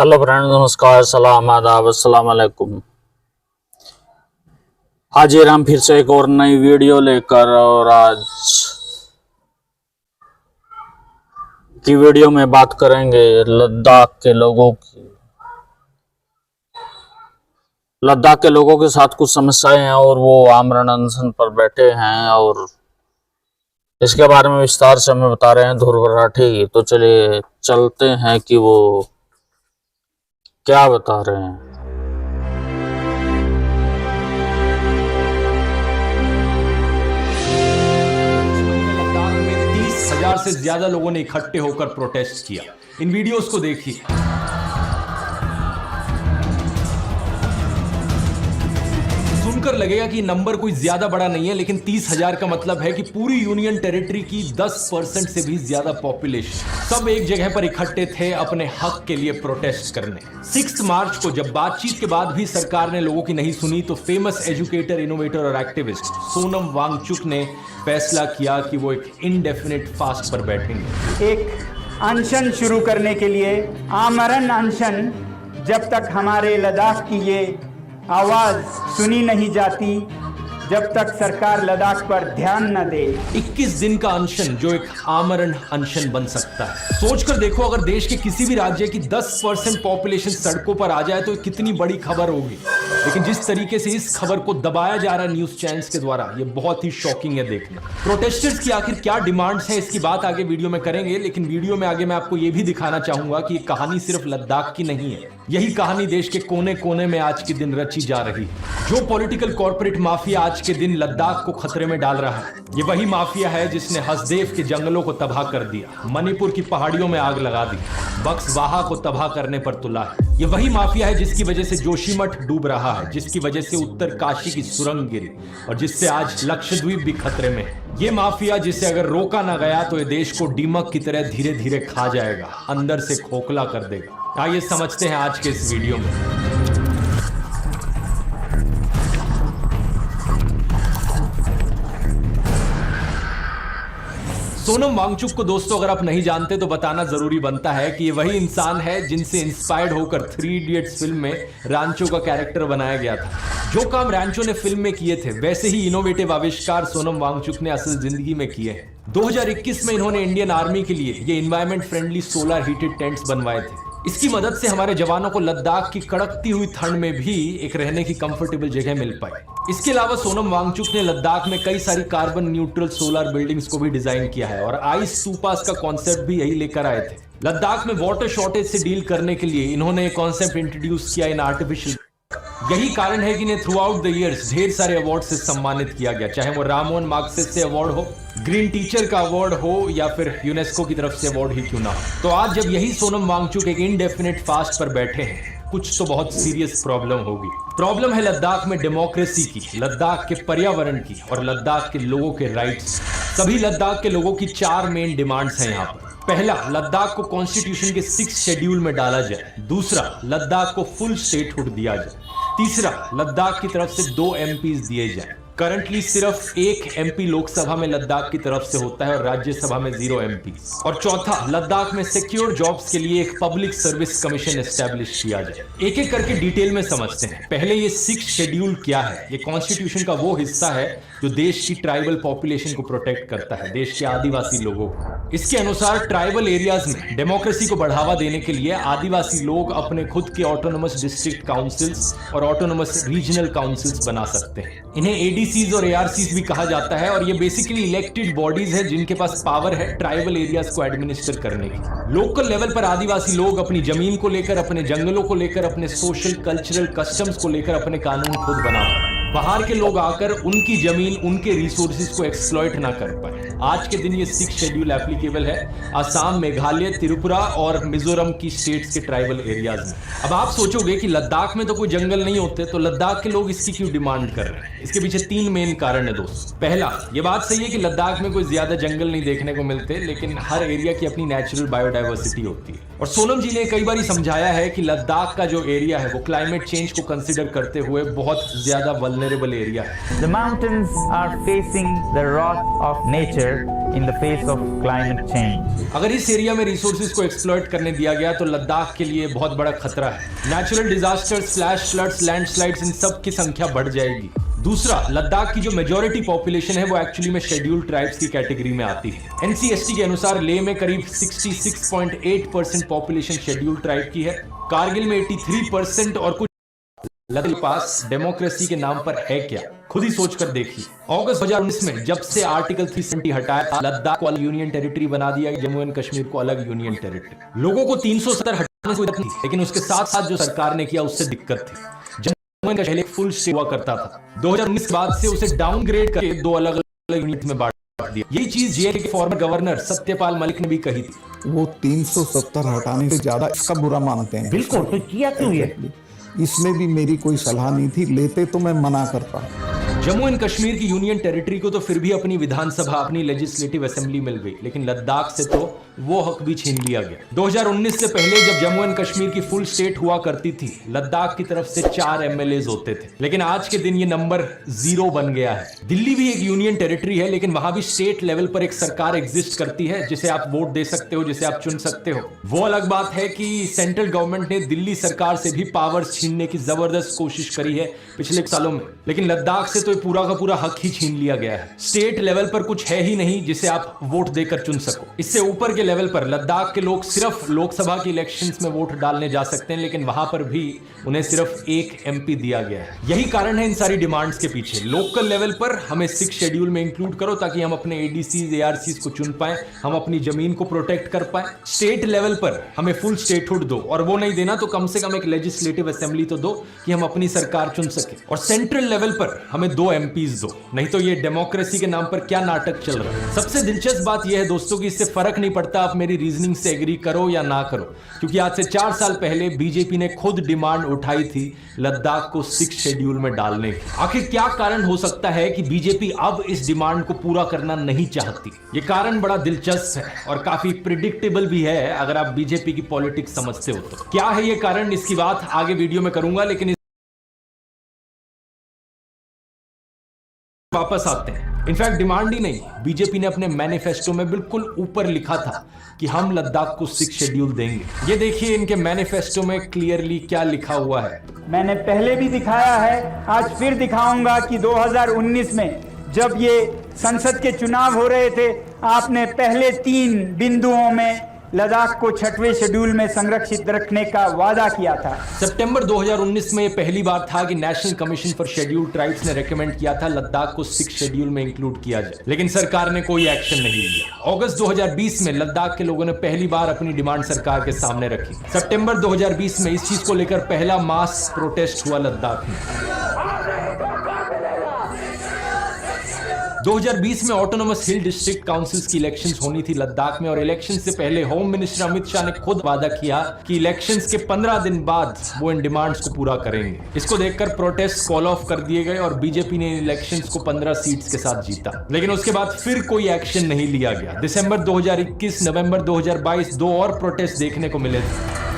Hello friend, नमस्कार, सलाम, आदाब, अस्सलाम वालेकुम। हाजिर हम फिर से एक और नई वीडियो लेकर, और आज की वीडियो में बात करेंगे लद्दाख के लोगों की। लद्दाख के लोगों के साथ कुछ समस्याएं हैं और वो आमरण अनशन पर बैठे हैं, और इसके बारे में विस्तार से हमें बता रहे हैं ध्रुव राठी। तो चलिए चलते हैं कि वो क्या बता रहे हैं। लद्दाख में 30,000 से ज्यादा लोगों ने इकट्ठे होकर प्रोटेस्ट किया। इन वीडियोस को देखिए। सुनकर लगेगा कि नंबर कोई ज्यादा बड़ा नहीं है, लेकिन 30,000 का मतलब है कि पूरी यूनियन टेरिटरी की 10% से भी ज्यादा पॉपुलेशन सब एक जगह पर इकट्ठे थे अपने हक के लिए प्रोटेस्ट करने। 6 मार्च को जब बातचीत के बाद भी सरकार ने लोगों की नहीं सुनी, तो फेमस एजुकेटर, इनोवेटर और एक्टिविस्ट सोनम वांगचुक ने फैसला किया कि वो एक इंडेफिनिट फास्ट पर बैठेंगे। एक अनशन शुरू करने के लिए, आमरण अनशन, जब तक हमारे लद्दाख की ये आवाज सुनी नहीं जाती, जब तक सरकार लद्दाख पर ध्यान न दे। 21 दिन का अनशन जो एक आमरण अनशन बन सकता है। सोचकर देखो, अगर देश के किसी भी राज्य की 10% पॉपुलेशन सड़कों पर आ जाए तो कितनी बड़ी खबर होगी। लेकिन जिस तरीके से इस खबर को दबाया जा रहा है न्यूज चैनल्स के द्वारा, ये बहुत ही शॉकिंग है देखना। प्रोटेस्टर्स की आखिर क्या डिमांड्स हैं, इसकी बात आगे वीडियो में करेंगे, लेकिन वीडियो में आगे मैं आपको ये भी दिखाना चाहूंगा कि ये कहानी सिर्फ लद्दाख की नहीं है। यही कहानी देश के कोने कोने में आज के दिन रची जा रही है। जो पॉलिटिकल कॉर्पोरेट माफिया आज के दिन लद्दाख को खतरे में डाल रहा है, ये वही माफिया है जिसने हसदेव के जंगलों को तबाह कर दिया, मणिपुर की पहाड़ियों में आग लगा दी, बक्सवाहा को तबाह करने पर तुला है। ये वही माफिया है जिसकी वजह से जोशीमठ डूब रहा है, जिसकी वजह से उत्तर काशी की सुरंग गिरी, और जिससे आज लक्षद्वीप भी खतरे में है। ये माफिया जिसे अगर रोका ना गया तो ये देश को दीमक की तरह धीरे धीरे खा जाएगा, अंदर से खोखला कर देगा। आइए समझते हैं आज के इस वीडियो में। सोनम वांगचुक को दोस्तों अगर आप नहीं जानते तो बताना जरूरी बनता है कि ये वही इंसान है जिनसे इंस्पायर्ड होकर 3 इडियट्स फिल्म में रांचो का कैरेक्टर बनाया गया था। जो काम रांचो ने फिल्म में किए थे, वैसे ही इनोवेटिव आविष्कार सोनम वांगचुक ने असल जिंदगी में किए हैं। 2021 में इन्होंने इंडियन आर्मी के लिए ये environment friendly solar heated tents बनवाए थे। इसकी मदद से हमारे जवानों को लद्दाख की कड़कती हुई ठंड में भी एक रहने की कंफर्टेबल जगह मिल पाए। इसके अलावा सोनम वांगचुक ने लद्दाख में कई सारी कार्बन न्यूट्रल सोलर बिल्डिंग्स को भी डिजाइन किया है, और आइस सूपास का कॉन्सेप्ट भी यही लेकर आए थे। लद्दाख में वाटर शॉर्टेज से डील करने के लिए इन्होंने एक कॉन्सेप्ट इंट्रोड्यूस किया इन आर्टिफिशियल। यही कारण है कि इन्हें थ्रू आउट द ईयर्स ढेर सारे अवार्ड से सम्मानित किया गया, चाहे वो रामोहन मार्क्सेस अवार्ड हो, ग्रीन टीचर का अवार्ड हो, या फिर यूनेस्को की तरफ से अवार्ड ही क्यों ना हो। तो आज जब यही सोनम वांगचुक एक इंडेफिनिट फास्ट पर बैठे हैं, कुछ तो बहुत सीरियस प्रॉब्लम होगी। प्रॉब्लम है लद्दाख में डेमोक्रेसी की, लद्दाख के पर्यावरण की, और लद्दाख के लोगों के राइट्स। सभी लद्दाख के लोगों की 4 मेन डिमांड्स हैं यहाँ पर। पहला, लद्दाख को कॉन्स्टिट्यूशन के 6 शेड्यूल में डाला जाए। दूसरा, लद्दाख को फुल स्टेटहुड दिया जाए। तीसरा, लद्दाख की तरफ से 2 एमपीज दिए जाएं। करंटली सिर्फ 1 एमपी लोकसभा में लद्दाख की तरफ से होता है और राज्यसभा में 0 एमपी। और चौथा, लद्दाख में सिक्योर जॉब्स के लिए एक पब्लिक सर्विस कमीशन एस्टेब्लिश किया जाए। एक एक करके डिटेल में समझते हैं। पहले, ये 6 शेड्यूल क्या है? ये कॉन्स्टिट्यूशन का वो हिस्सा है जो देश की ट्राइबल पॉपुलेशन को प्रोटेक्ट करता है, देश के आदिवासी लोगों को। इसके अनुसार ट्राइबल एरियाज में डेमोक्रेसी को बढ़ावा देने के लिए आदिवासी लोग अपने खुद के ऑटोनोमस डिस्ट्रिक्ट काउंसिल्स और ऑटोनोमस रीजनल काउंसिल्स बना सकते हैं। इन्हें एडीसीज और एआरसीज भी कहा जाता है, और ये बेसिकली इलेक्टेड बॉडीज है जिनके पास पावर है ट्राइबल एरियाज को एडमिनिस्टर करने की। लोकल लेवल पर आदिवासी लोग अपनी जमीन को लेकर, अपने जंगलों को लेकर, अपने सोशल कल्चरल कस्टम्स को लेकर अपने कानून खुद बनाते हैं। बाहर के लोग आकर उनकी जमीन, उनके रिसोर्सेज को एक्सप्लॉइट ना कर पाए। आज के दिन ये 6 शेड्यूल एप्लीकेबल है असम, मेघालय, त्रिपुरा और मिजोरम की स्टेट्स के ट्राइबल एरियाज में। अब आप सोचोगे कि लद्दाख में तो कोई जंगल नहीं होते, तो लद्दाख के लोग इसकी क्यों डिमांड कर रहे हैं? इसके पीछे 3 मेन कारण है दोस्त। पहला, ये बात सही है कि लद्दाख में कोई ज्यादा जंगल नहीं देखने को मिलते, लेकिन हर एरिया की अपनी नेचुरल बायोडाइवर्सिटी होती है, और सोनम जी ने कई बार समझाया है कि लद्दाख का जो एरिया है वो क्लाइमेट चेंज को कंसिडर करते हुए बहुत ज्यादा वल्नरेबल एरिया है। The mountains are facing the wrath of nature in the face of climate change. अगर इस एरिया में रिसोर्सेज को एक्सप्लॉइट करने दिया गया तो लद्दाख के लिए बहुत बड़ा खतरा है। Natural disasters, flash floods, landslides, इन सब की संख्या बढ़ जाएगी। दूसरा, लद्दाख की जो मेजॉरिटी पॉपुलेशन है वो एक्चुअली में शेड्यूल्ड ट्राइब्स की कैटेगरी में आती है। एनसीएसटी के अनुसार लेह में करीब 66.8% पॉपुलेशन शेड्यूल्ड ट्राइब की है, कारगिल में 83% और कुछ लद्दाख के पास डेमोक्रेसी के नाम पर है क्या, खुद ही सोच कर देखिए। अगस्त 2019 में जब से आर्टिकल 370 हटाया था, लद्दाख को अलग यूनियन टेरिटरी बना दिया, जम्मू एंड कश्मीर को अलग यूनियन टेरिटरी। लोगों को 370 हटाने से दिक्कत थी, लेकिन उसके साथ साथ जो सरकार ने किया उससे दिक्कत थी। जम्मू का पहले फुल स्टेट हुआ करता था, 2019 के बाद से उसे डाउनग्रेड करके 2 अलग अलग यूनिट में बांट दिया। यही चीज जेएनयू के फॉर्मर गवर्नर सत्यपाल मलिक ने भी कही थी। वो 370 हटाने से ज्यादा इसका बुरा मानते हैं। बिल्कुल, तो किया क्यों ये? इसमें भी मेरी कोई सलाह नहीं थी, लेते तो मैं मना करता। जम्मू एंड कश्मीर की यूनियन टेरिटरी को तो फिर भी अपनी विधानसभा, अपनी लेजिस्लेटिव असेंबली मिल गई, लेकिन लद्दाख से तो वो हक भी छीन लिया गया। 2019 से पहले जब जम्मू एंड कश्मीर की फुल स्टेट हुआ करती थी, लद्दाख की तरफ से 4 एमएलए होते थे, लेकिन आज के दिन ये नंबर 0 बन गया है। दिल्ली भी एक यूनियन टेरिटरी है, लेकिन वहां भी स्टेट लेवल पर एक सरकार एग्जिस्ट करती है जिसे आप वोट दे सकते हो, जिसे आप चुन सकते हो। वो अलग बात है कि सेंट्रल गवर्नमेंट ने दिल्ली सरकार से भी पावर्स छीनने की जबरदस्त कोशिश करी है पिछले सालों में, लेकिन लद्दाख से तो पूरा का पूरा हक ही छीन लिया गया है। स्टेट लेवल पर कुछ है ही नहीं जिसे आप वोट देकर चुन सको। इससे ऊपर के लेवल पर लद्दाख के लोग सिर्फ लोकसभा के इलेक्शंस में वोट डालने जा सकते हैं, लेकिन वहां पर भी उन्हें सिर्फ 1 एमपी दिया गया है। यही कारण है इन सारी डिमांड्स के पीछे। लोकल लेवल पर हमें 6 शेड्यूल में इंक्लूड करो ताकि हम अपने एडीसीज, एआरसीज को चुन पाए, हम अपनी जमीन को प्रोटेक्ट कर पाए। स्टेट लेवल पर हमें फुल स्टेटहुड दो, और वो नहीं देना तो कम से कम एक लेजिस्लेटिव असेंबली तो दो कि हम अपनी सरकार चुन सके। और सेंट्रल लेवल पर हमें 2 एमपीज दो, नहीं तो ये डेमोक्रेसी के नाम पर क्या नाटक चल रहा है। सबसे दिलचस्प बात यह है दोस्तों कि इससे फर्क नहीं पड़ता आप मेरी रीजनिंग से एग्री करो या ना करो, क्योंकि आज से 4 साल पहले बीजेपी ने खुद डिमांड उठाई थी लद्दाख को 6 शेड्यूल में डालने की। आखिर क्या कारण हो सकता है कि बीजेपी अब इस डिमांड को पूरा करना नहीं चाहती? ये कारण बड़ा दिलचस्प है और काफी प्रिडिक्टेबल भी है अगर आप बीजेपी की पॉलिटिक्स समझते हो तो। क्या है ये कारण, इसकी बात आगे वीडियो में करूंगा, लेकिन वापस आते हैं। इनफैक्ट डिमांड ही नहीं, बीजेपी ने अपने मैनिफेस्टो में बिल्कुल ऊपर लिखा था कि हम लद्दाख को 6 शेड्यूल देंगे। ये देखिए इनके मैनिफेस्टो में क्लियरली क्या लिखा हुआ है। मैंने पहले भी दिखाया है, आज फिर दिखाऊंगा कि 2019 में जब ये संसद के चुनाव हो रहे थे, आपने पहले 3 बिंदुओं में लद्दाख को 6वें शेड्यूल में संरक्षित रखने का वादा किया था। सितंबर 2019 में यह पहली बार था कि national commission for scheduled tribes ने रेकमेंड किया था लद्दाख को 6 शेड्यूल में इंक्लूड किया जाए, लेकिन सरकार ने कोई एक्शन नहीं लिया। अगस्त 2020 में लद्दाख के लोगों ने पहली बार अपनी डिमांड सरकार के सामने रखी। सितंबर 2020 में इस चीज को लेकर पहला मास प्रोटेस्ट हुआ लद्दाख में। 2020 में ऑटोनोमस हिल डिस्ट्रिक्ट काउंसिल्स की इलेक्शंस होनी थी लद्दाख में, और इलेक्शन से पहले होम मिनिस्टर अमित शाह ने खुद वादा किया कि इलेक्शंस के 15 दिन बाद वो इन डिमांड्स को पूरा करेंगे। इसको देखकर प्रोटेस्ट कॉल ऑफ कर दिए गए और बीजेपी ने इलेक्शंस को 15 सीट्स के साथ जीता, लेकिन उसके बाद फिर कोई एक्शन नहीं लिया गया। दिसंबर 2021, नवंबर 2022 2 और प्रोटेस्ट देखने को मिले थे।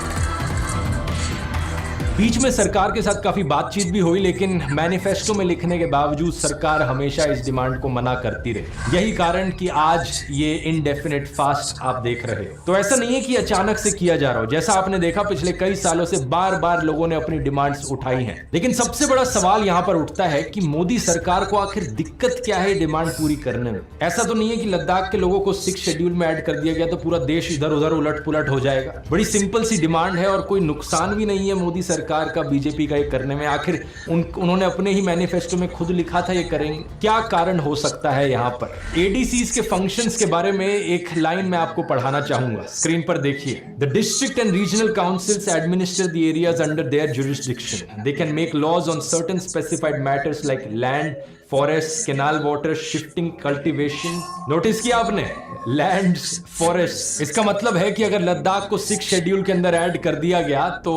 बीच में सरकार के साथ काफी बातचीत भी हुई, लेकिन मैनिफेस्टो में लिखने के बावजूद सरकार हमेशा इस डिमांड को मना करती रही। यही कारण कि आज ये इनडेफिनेट फास्ट आप देख रहे हो। तो ऐसा नहीं है कि अचानक से किया जा रहा हो, जैसा आपने देखा पिछले कई सालों से बार बार लोगों ने अपनी डिमांड्स उठाई हैं। लेकिन सबसे बड़ा सवाल यहां पर उठता है कि मोदी सरकार को आखिर दिक्कत क्या है डिमांड पूरी करने में। ऐसा तो नहीं है कि लद्दाख के लोगों को 6 शेड्यूल में ऐड कर दिया गया तो पूरा देश इधर उधर उलट पुलट हो जाएगा। बड़ी सिंपल सी डिमांड है और कोई नुकसान भी नहीं है मोदी सरकार का, बीजेपी का ये करने में। आखिर उन्होंने अपने ही मैनिफेस्टो में खुद लिखा था ये करेंगे। क्या कारण हो सकता है यहाँ पर? एडीसीज के फंक्शंस के बारे में एक लाइन मैं आपको पढ़ाना चाहूंगा, स्क्रीन पर देखिए। The district and regional councils administer the areas under their jurisdiction. They can make laws on certain specified matters like land, forest, canal water, shifting, cultivation. Notice किया आपने, लैंड, फॉरेस्ट। इसका मतलब है कि अगर लद्दाख को 6 शेड्यूल के अंदर ऐड कर दिया गया तो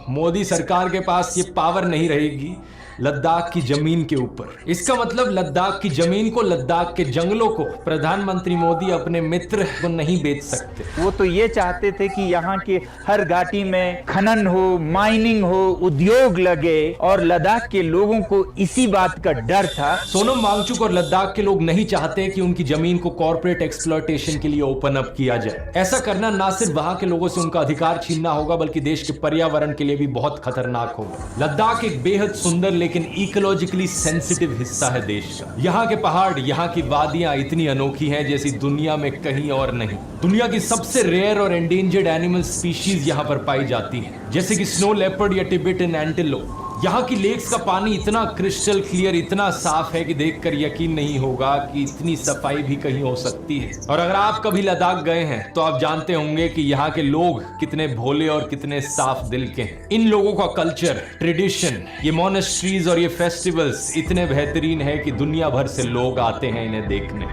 मोदी सरकार के पास ये पावर नहीं रहेगी लद्दाख की जमीन के ऊपर। इसका मतलब लद्दाख की जमीन को, लद्दाख के जंगलों को प्रधानमंत्री मोदी अपने मित्र को नहीं बेच सकते। वो तो ये चाहते थे कि यहाँ के हर घाटी में खनन हो, माइनिंग हो, उद्योग लगे, और लद्दाख के लोगों को इसी बात का डर था। सोनम वांगचुक और लद्दाख के लोग नहीं चाहते कि उनकी जमीन को कॉर्पोरेट एक्सप्लॉयटेशन के लिए ओपन अप किया जाए। ऐसा करना ना सिर्फ वहां के लोगों से उनका अधिकार छीनना होगा, बल्कि देश के पर्यावरण के लिए भी बहुत खतरनाक होगा। लद्दाख एक बेहद सुंदर लेकिन इकोलॉजिकली सेंसिटिव हिस्सा है देश का। यहाँ के पहाड़, यहाँ की वादियां इतनी अनोखी हैं जैसी दुनिया में कहीं और नहीं। दुनिया की सबसे रेयर और एंडेंजर्ड एनिमल स्पीशीज यहाँ पर पाई जाती है, जैसे कि स्नो लेपर्ड या टिबेटन एंटीलोप। यहाँ की लेक्स का पानी इतना क्रिस्टल क्लियर, इतना साफ है कि देखकर यकीन नहीं होगा कि इतनी सफाई भी कहीं हो सकती है। और अगर आप कभी लद्दाख गए हैं तो आप जानते होंगे कि यहाँ के लोग कितने भोले और कितने साफ दिल के हैं। इन लोगों का कल्चर, ट्रेडिशन, ये मोनेस्ट्रीज और ये फेस्टिवल्स इतने बेहतरीन है कि दुनिया भर से लोग आते हैं इन्हें देखने।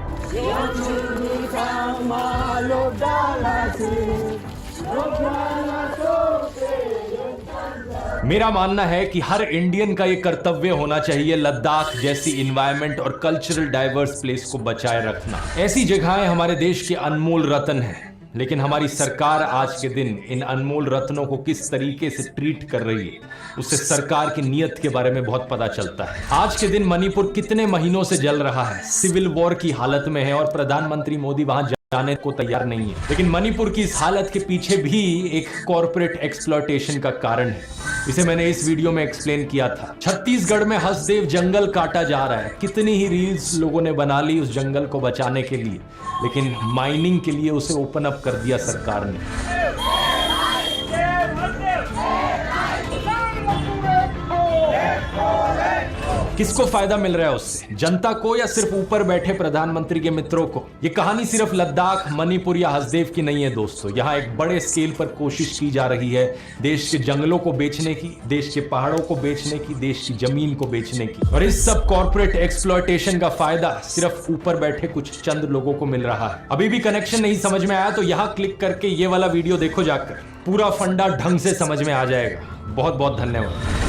मेरा मानना है कि हर इंडियन का ये कर्तव्य होना चाहिए लद्दाख जैसी इन्वायरमेंट और कल्चरल डाइवर्स प्लेस को बचाए रखना। ऐसी जगहें हमारे देश के अनमोल रत्न हैं, लेकिन हमारी सरकार आज के दिन इन अनमोल रत्नों को किस तरीके से ट्रीट कर रही है, उससे सरकार की नीयत के बारे में बहुत पता चलता है। आज के दिन मणिपुर कितने महीनों से जल रहा है, सिविल वॉर की हालत में है और प्रधानमंत्री मोदी वहां जाने को तैयार नहीं है। लेकिन मणिपुर की इस हालत के पीछे भी एक कॉर्पोरेट एक्सप्लॉयटेशन का कारण है। इसे मैंने इस वीडियो में एक्सप्लेन किया था। छत्तीसगढ़ में हसदेव जंगल काटा जा रहा है। कितनी ही रील्स लोगों ने बना ली उस जंगल को बचाने के लिए, लेकिन माइनिंग के लिए उसे ओपन अप कर दिया सरकार ने। किसको फायदा मिल रहा है उससे, जनता को या सिर्फ ऊपर बैठे प्रधानमंत्री के मित्रों को? ये कहानी सिर्फ लद्दाख, मणिपुर या हसदेव की नहीं है दोस्तों। यहाँ एक बड़े स्केल पर कोशिश की जा रही है देश के जंगलों को बेचने की, देश के पहाड़ों को बेचने की, देश की जमीन को बेचने की। और इस सब कॉर्पोरेट एक्सप्लॉयटेशन का फायदा सिर्फ ऊपर बैठे कुछ चंद लोगों को मिल रहा है। अभी भी कनेक्शन नहीं समझ में आया तो यहाँ क्लिक करके ये वाला वीडियो देखो जाकर, पूरा फंडा ढंग से समझ में आ जाएगा। बहुत बहुत धन्यवाद।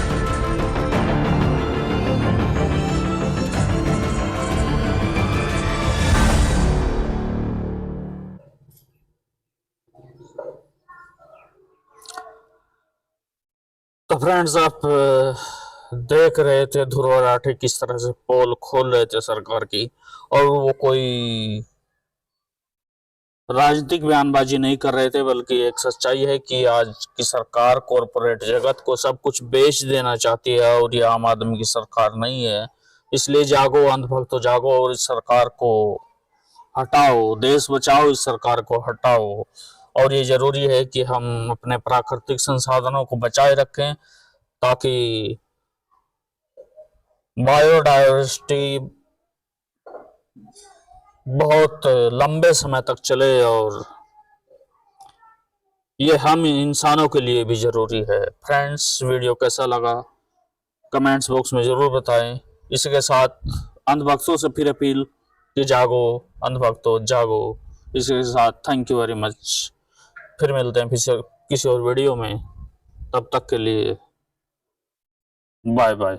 तो फ्रेंड्स, आप देख रहे थे ध्रुव राठी किस तरह से पोल खोल रहे थे सरकार की, और वो कोई राजनीतिक बयानबाजी नहीं कर रहे थे, बल्कि एक सच्चाई है कि आज की सरकार कॉरपोरेट जगत को सब कुछ बेच देना चाहती है, और ये आम आदमी की सरकार नहीं है। इसलिए जागो अंधभक्तो जागो और इस सरकार को हटाओ, देश बचाओ, इस सरकार को हटाओ। और ये जरूरी है कि हम अपने प्राकृतिक संसाधनों को बचाए रखें, ताकि बायोडायवर्सिटी बहुत लंबे समय तक चले, और ये हम इंसानों के लिए भी जरूरी है। फ्रेंड्स, वीडियो कैसा लगा कमेंट्स बॉक्स में जरूर बताएं। इसी के साथ अंधभक्तों से फिर अपील कि जागो अंधभक्तों जागो। इसी के साथ थैंक यू वेरी मच। फिर मिलते हैं फिर किसी और वीडियो में, तब तक के लिए बाय बाय।